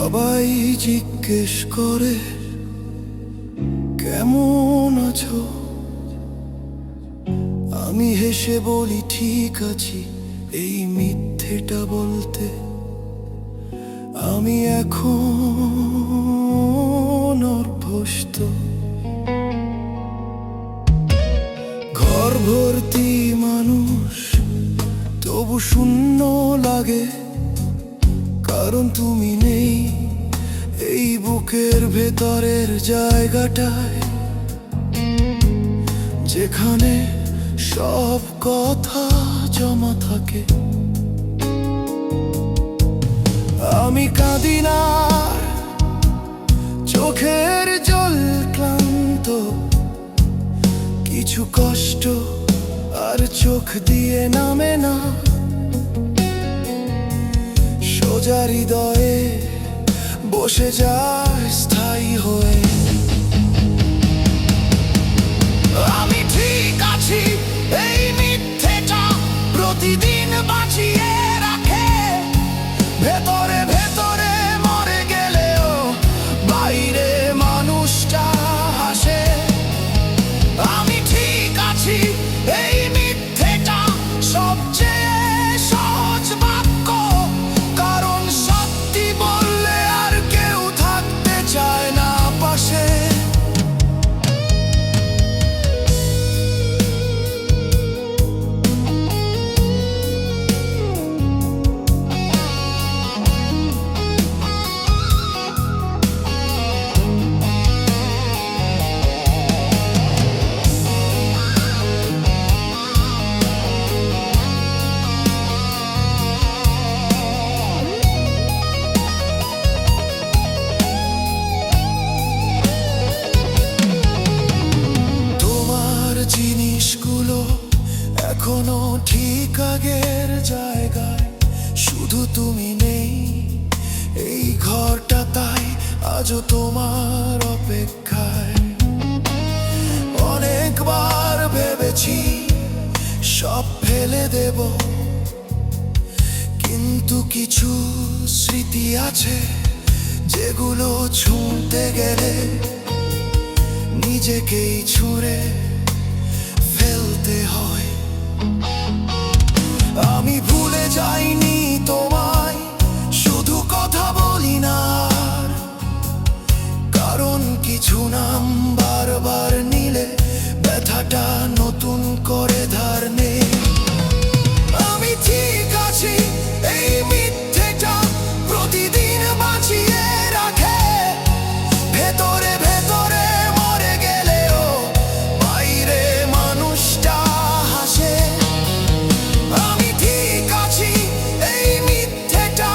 সবাই জিজ্ঞেস করে কেমন আছো, আমি হেসে বলি ঠিক আছি। এই মিথ্যেটা বলতে আমি এখন অভ্যস্ত। ঘর ভর্তি মানুষ তবু শূন্য লাগে, কারণ তুমি নেই এই বুকের ভেতরের জায়গাটায়, যেখানে সব কথা জমা থাকে। আমি কাঁদি না, চোখের জল ক্লান্ত, কিছু কষ্ট আর চোখ দিয়ে নামে না, সোজা হৃদয়ে বসে যায় স্থায়ী হয়ে। আমি ঠিক আছি, এই মিথ্যেটা প্রতিদিন বাঁচিয়ে রাখে, ভেতরে ভেতরে মরে গেলেও বাইরে মানুষটা হাসে। আমি ঠিক আছি, এই মিথ্যেটা সবচেয়ে সহজ বাক্য, কারণ সত্যি বললে আর কেউ থাকতে চায় না পাশে। জিনিসগুলো এখনো ঠিক আগের জায়গায়, শুধু তুমি নেই এই ঘরটা, তাই আজও তোমার অপেক্ষায়। অনেকবার ভেবেছি সব ফেলে দেব, কিন্তু কিছু স্মৃতি আছে যেগুলো ছুঁতে গেলে নিজেকেই ছুঁড়ে ফেলতে হয়। আমি ভুলে যাইনি তোমায়, শুধু কথা বলি না, কারণ কিছু নাম বারবার নিলে ব্যথাটা নতুন করে ধার নেই। আমি ঠিক আছি, এই মিথ্যেটা প্রতিদিন বাঁচিয়ে রাখে, ভেতরে ভেতরে মরে গেলেও বাইরে মানুষটা হাসে। আমি ঠিক আছি, এই মিথ্যেটা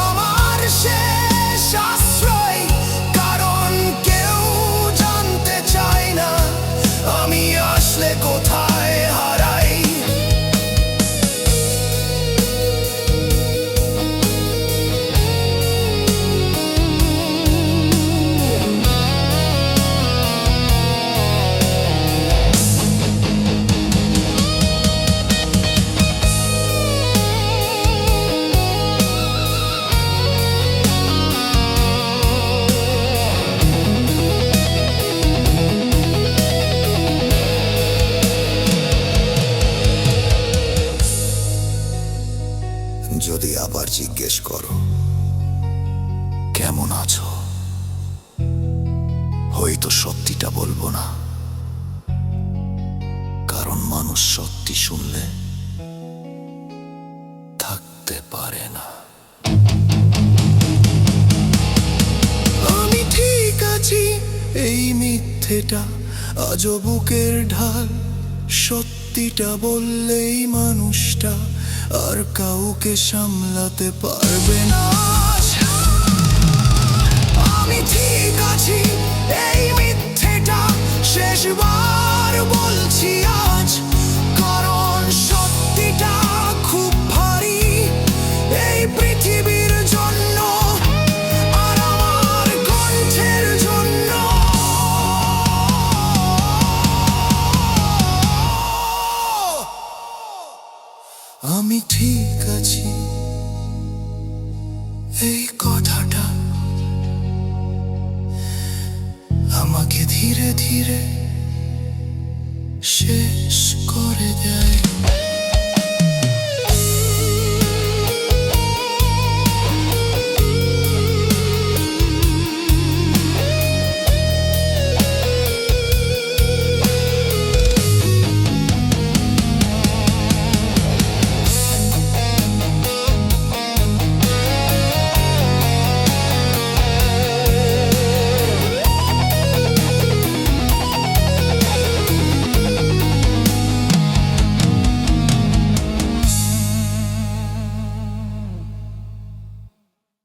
আমার শেষ আশ্রয়, কারণ কেউ জানতে চায় না আমি আসলে কোথায় হারাই। যদি আবার জিজ্ঞেস করো কেমন আছো, হয়তো সত্যিটা বলবো না, কারণ মানুষ সত্যি শুনলে থাকতে পারে না। আমি ঠিক আছি, এই মিথ্যেটা আজও বুকের ঢাল, সত্যিটা বললেই মানুষটা আর কাউকে সামলাতে পারবে না। আমি ঠিক আছি, এই মিথ্যেটা শেষবার বলছি আজ, কারণ সত্যিটা খুব ভারী এই পৃথিবীর জন্য আর আমার কণ্ঠের জন্য। আমি ঠিক আছি, এই কথাটা ঘিরে